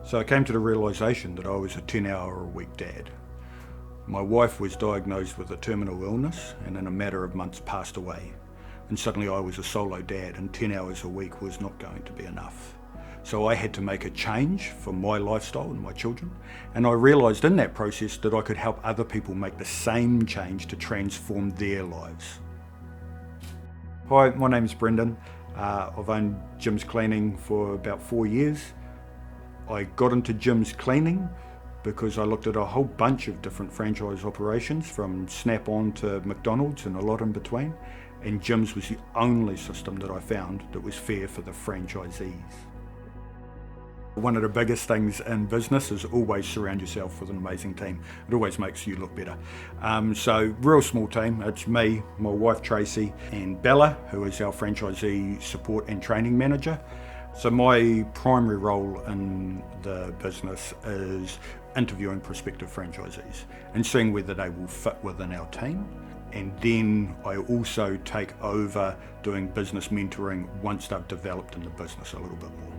So I came to the realisation that I was a 10-hour-a-week dad. My wife was diagnosed with a terminal illness and in a matter of months passed away. And suddenly I was a solo dad and 10 hours a week was not going to be enough. So I had to make a change for my lifestyle and my children. And I realised in that process that I could help other people make the same change to transform their lives. Hi, my name's Brendon. I've owned Jim's Cleaning for about 4 years. I got into Jim's Cleaning because I looked at a whole bunch of different franchise operations, from Snap-on to McDonald's and a lot in between, and Jim's was the only system that I found that was fair for the franchisees. One of the biggest things in business is always surround yourself with an amazing team. It always makes you look better. So real small team. It's me, my wife Tracy, and Bella, who is our franchisee support and training manager. So my primary role in the business is interviewing prospective franchisees and seeing whether they will fit within our team. And then I also take over doing business mentoring once they've developed in the business a little bit more.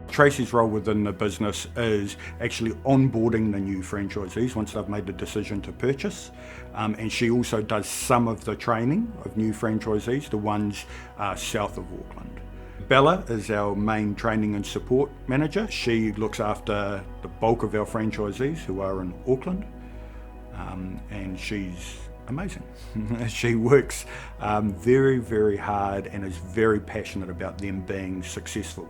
Tracy's role within the business is actually onboarding the new franchisees once they've made the decision to purchase, and she also does some of the training of new franchisees, the ones south of Auckland. Bella is our main training and support manager. She looks after the bulk of our franchisees who are in Auckland, and she's amazing. She works very, very hard and is very passionate about them being successful.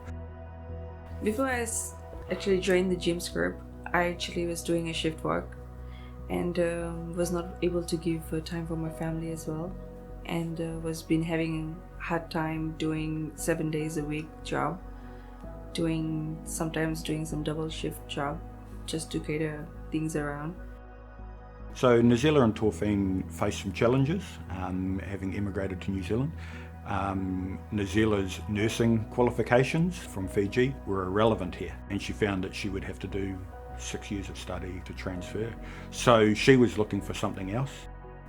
Before I actually joined the Jim's group, I actually was doing a shift work and was not able to give time for my family as well, and was been having a hard time doing 7 days a week job, sometimes doing some double shift job just to cater things around. So Nazila and Torfine faced some challenges having emigrated to New Zealand. Nazila's nursing qualifications from Fiji were irrelevant here, and she found that she would have to do 6 years of study to transfer. So she was looking for something else.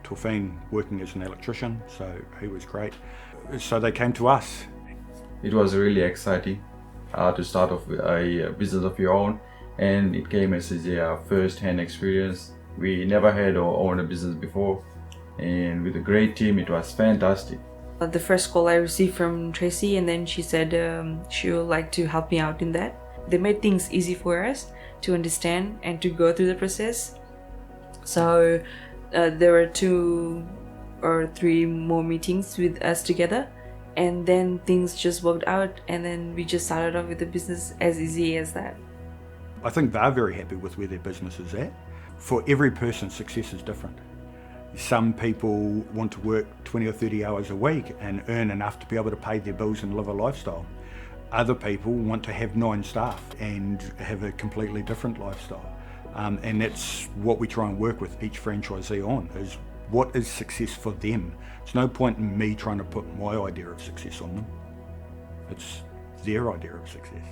Torfine working as an electrician, so he was great. So they came to us. It was really exciting to start off with a business of your own, and it came as a first-hand experience. We never had or owned a business before, and with a great team, it was fantastic. The first call I received from Tracy, and then she said she would like to help me out in that. They made things easy for us to understand and to go through the process. So there were 2 or 3 more meetings with us together, and then things just worked out, and then we just started off with the business as easy as that. I think they're very happy with where their business is at. For every person, success is different. Some people want to work 20 or 30 hours a week and earn enough to be able to pay their bills and live a lifestyle. Other people want to have 9 staff and have a completely different lifestyle. And that's what we try and work with each franchisee on, is what is success for them. There's no point in me trying to put my idea of success on them. It's their idea of success.